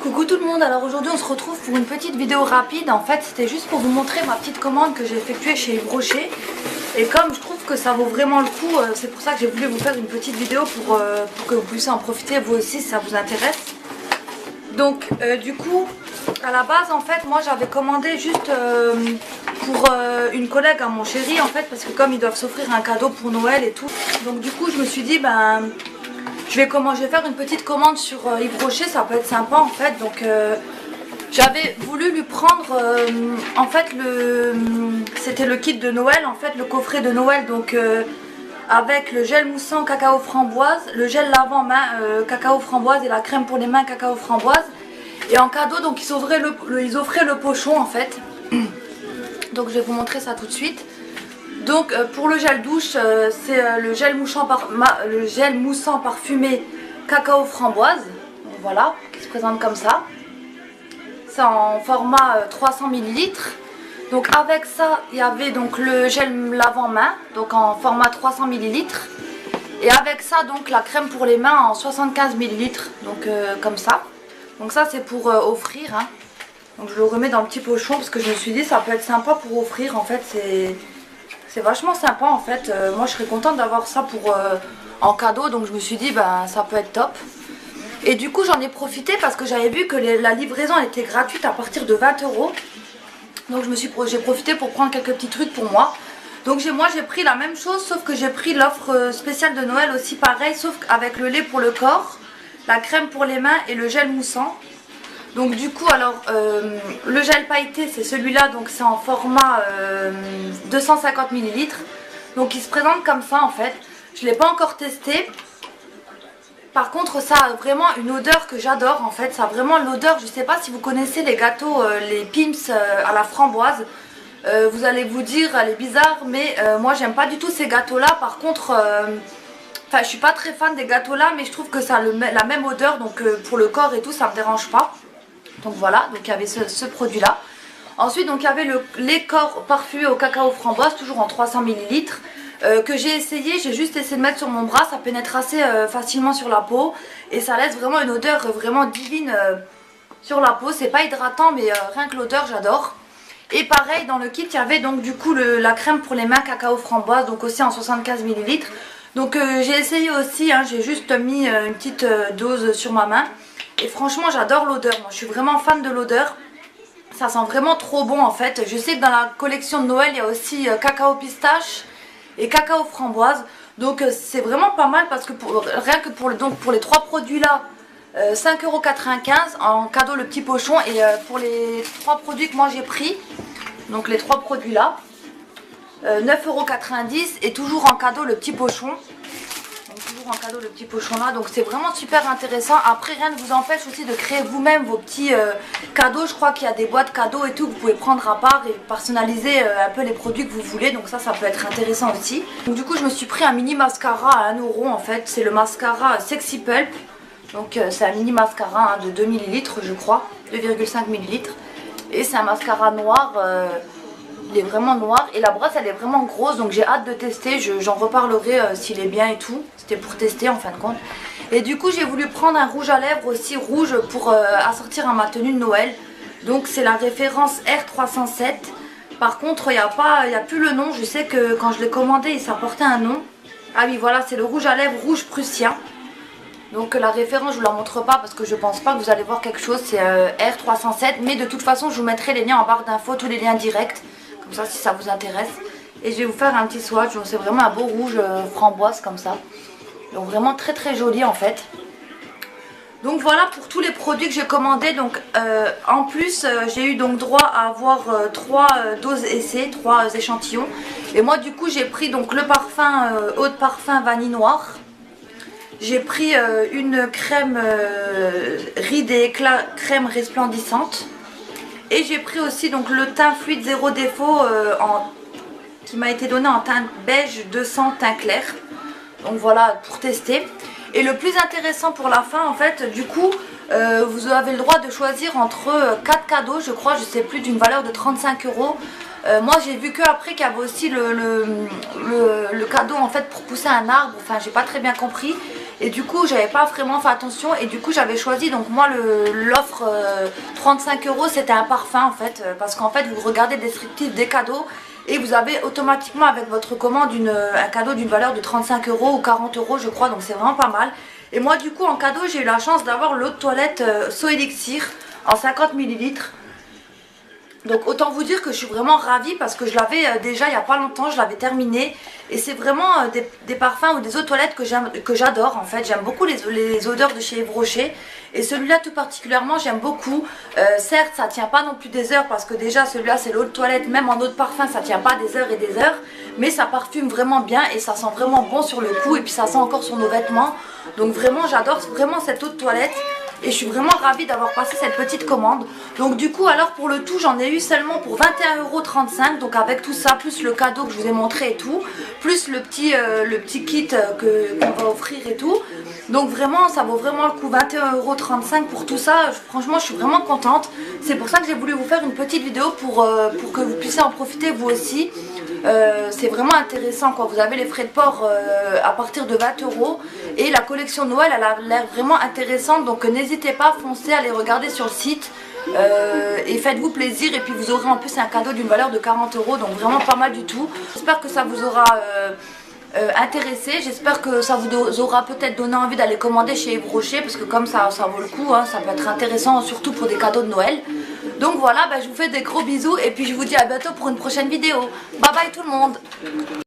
Coucou tout le monde, alors aujourd'hui on se retrouve pour une petite vidéo rapide. En fait c'était juste pour vous montrer ma petite commande que j'ai effectuée chez Yves Rocher. Et comme je trouve que ça vaut vraiment le coup, c'est pour ça que j'ai voulu vous faire une petite vidéo pour que vous puissiez en profiter vous aussi si ça vous intéresse. Donc du coup à la base en fait moi j'avais commandé juste pour une collègue à mon chéri en fait, parce que comme ils doivent s'offrir un cadeau pour Noël et tout. Donc du coup je me suis dit je vais faire une petite commande sur Yves Rocher, ça peut être sympa en fait. Donc j'avais voulu lui prendre en fait c'était le kit de Noël en fait, le coffret de Noël, donc avec le gel moussant cacao framboise, le gel lavant main cacao framboise et la crème pour les mains cacao framboise. Et en cadeau donc ils offraient le pochon en fait. Donc je vais vous montrer ça tout de suite. Donc pour le gel douche, c'est le gel moussant parfumé cacao framboise. Donc, voilà, qui se présente comme ça. C'est en format 300 ml. Donc avec ça, il y avait donc le gel lavant main, donc en format 300 ml. Et avec ça, donc la crème pour les mains en 75 ml. Donc comme ça. Donc ça c'est pour offrir. Hein. Donc je le remets dans le petit pochon parce que je me suis dit ça peut être sympa pour offrir. En fait c'est vachement sympa en fait, moi je serais contente d'avoir ça pour en cadeau, donc je me suis dit ça peut être top. Et du coup j'en ai profité parce que j'avais vu que la livraison était gratuite à partir de 20 €. Donc j'ai profité pour prendre quelques petits trucs pour moi. Donc moi j'ai pris la même chose, sauf que j'ai pris l'offre spéciale de Noël aussi pareil, sauf avec le lait pour le corps, la crème pour les mains et le gel moussant. Donc du coup alors le gel pailleté c'est celui-là, donc c'est en format 250 ml. Donc il se présente comme ça en fait. Je ne l'ai pas encore testé. Par contre ça a vraiment une odeur que j'adore en fait. Ça a vraiment l'odeur, je ne sais pas si vous connaissez les gâteaux, les Pim's à la framboise. Vous allez vous dire elle est bizarre, mais moi j'aime pas du tout ces gâteaux là. Par contre je suis pas très fan des gâteaux là, mais je trouve que ça a la même odeur, donc pour le corps et tout ça me dérange pas. Donc voilà, donc il y avait ce produit là. Ensuite donc il y avait le lait corps parfumé au cacao framboise, toujours en 300 ml, que j'ai essayé, j'ai juste essayé de mettre sur mon bras, ça pénètre assez facilement sur la peau. Et ça laisse vraiment une odeur vraiment divine sur la peau, c'est pas hydratant mais rien que l'odeur j'adore. Et pareil dans le kit il y avait donc du coup la crème pour les mains cacao framboise, donc aussi en 75 ml. Donc j'ai essayé aussi, hein, j'ai juste mis une petite dose sur ma main. Et franchement j'adore l'odeur, moi je suis vraiment fan de l'odeur. Ça sent vraiment trop bon en fait. Je sais que dans la collection de Noël il y a aussi cacao pistache et cacao framboise. Donc c'est vraiment pas mal parce que rien que pour les trois produits là, 5,95 € en cadeau le petit pochon. Et pour les trois produits que moi j'ai pris, donc les trois produits là, 9,90 € et toujours en cadeau le petit pochon. En cadeau le petit pochon là, donc c'est vraiment super intéressant. Après rien ne vous empêche aussi de créer vous-même vos petits cadeaux. Je crois qu'il y a des boîtes cadeaux et tout que vous pouvez prendre à part et personnaliser un peu les produits que vous voulez, donc ça peut être intéressant aussi. Donc du coup je me suis pris un mini mascara à 1 € en fait, c'est le mascara Sexy Pulp. Donc c'est un mini mascara de 2 ml je crois, 2,5 ml, et c'est un mascara noir. Il est vraiment noir et la brosse elle est vraiment grosse, donc j'ai hâte de tester, j'en reparlerai s'il est bien et tout. C'était pour tester en fin de compte. Et du coup j'ai voulu prendre un rouge à lèvres aussi rouge pour assortir à ma tenue de Noël. Donc c'est la référence R307. Par contre il n'y a plus le nom, je sais que quand je l'ai commandé ça portait un nom. Ah oui voilà, c'est le rouge à lèvres rouge prussien. Donc la référence je vous la montre pas parce que je pense pas que vous allez voir quelque chose, c'est R307. Mais de toute façon je vous mettrai les liens en barre d'infos, tous les liens directs. Comme ça si ça vous intéresse. Et je vais vous faire un petit swatch, c'est vraiment un beau rouge framboise comme ça. Donc vraiment très très joli en fait. Donc voilà pour tous les produits que j'ai commandés. Donc en plus j'ai eu donc droit à avoir 3 doses essais, 3 échantillons. Et moi du coup j'ai pris donc le parfum eau de parfum vanille noire. J'ai pris une crème rides et éclat crème resplendissante. Et j'ai pris aussi donc le teint fluide zéro défaut qui m'a été donné en teint beige 200 teint clair. Donc voilà pour tester. Et le plus intéressant pour la fin en fait, du coup vous avez le droit de choisir entre 4 cadeaux je crois, je sais plus, d'une valeur de 35 €. Moi j'ai vu que après qu'il y avait aussi le cadeau en fait pour pousser un arbre, enfin j'ai pas très bien compris. et du coup j'avais pas vraiment fait attention et du coup j'avais choisi, donc moi l'offre 35 €, c'était un parfum en fait, parce qu'en fait vous regardez le descriptif des cadeaux et vous avez automatiquement avec votre commande un cadeau d'une valeur de 35 € ou 40 € je crois, donc c'est vraiment pas mal. Et moi du coup en cadeau j'ai eu la chance d'avoir l'eau de toilette So Elixir en 50 ml. Donc autant vous dire que je suis vraiment ravie parce que je l'avais déjà il n'y a pas longtemps, je l'avais terminé. Et c'est vraiment des parfums ou des eaux de toilette que j'adore en fait. J'aime beaucoup les odeurs de chez Yves Rocher. Et celui-là tout particulièrement j'aime beaucoup. Certes ça tient pas non plus des heures parce que déjà celui-là c'est l'eau de toilette, même en eau de parfum ça tient pas des heures et des heures. Mais ça parfume vraiment bien et ça sent vraiment bon sur le cou et puis ça sent encore sur nos vêtements. Donc vraiment j'adore vraiment cette eau de toilette. Et je suis vraiment ravie d'avoir passé cette petite commande. Donc du coup alors pour le tout j'en ai eu seulement pour 21,35 €. Donc avec tout ça plus le cadeau que je vous ai montré et tout, plus le petit kit qu'on va offrir et tout. Donc vraiment ça vaut vraiment le coup, 21,35 € pour tout ça. Franchement je suis vraiment contente. C'est pour ça que j'ai voulu vous faire une petite vidéo pour que vous puissiez en profiter vous aussi. C'est vraiment intéressant quoi. Vous avez les frais de port à partir de 20 € et la collection Noël elle a l'air vraiment intéressante, donc n'hésitez pas, foncez, allez regarder sur le site et faites-vous plaisir et puis vous aurez en plus un cadeau d'une valeur de 40 €, donc vraiment pas mal du tout. J'espère que ça vous aura intéressé, j'espère que ça vous aura peut-être donné envie d'aller commander chez Yves Rocher parce que comme ça vaut le coup, hein, ça peut être intéressant surtout pour des cadeaux de Noël. Donc voilà, je vous fais des gros bisous et puis je vous dis à bientôt pour une prochaine vidéo. Bye bye tout le monde.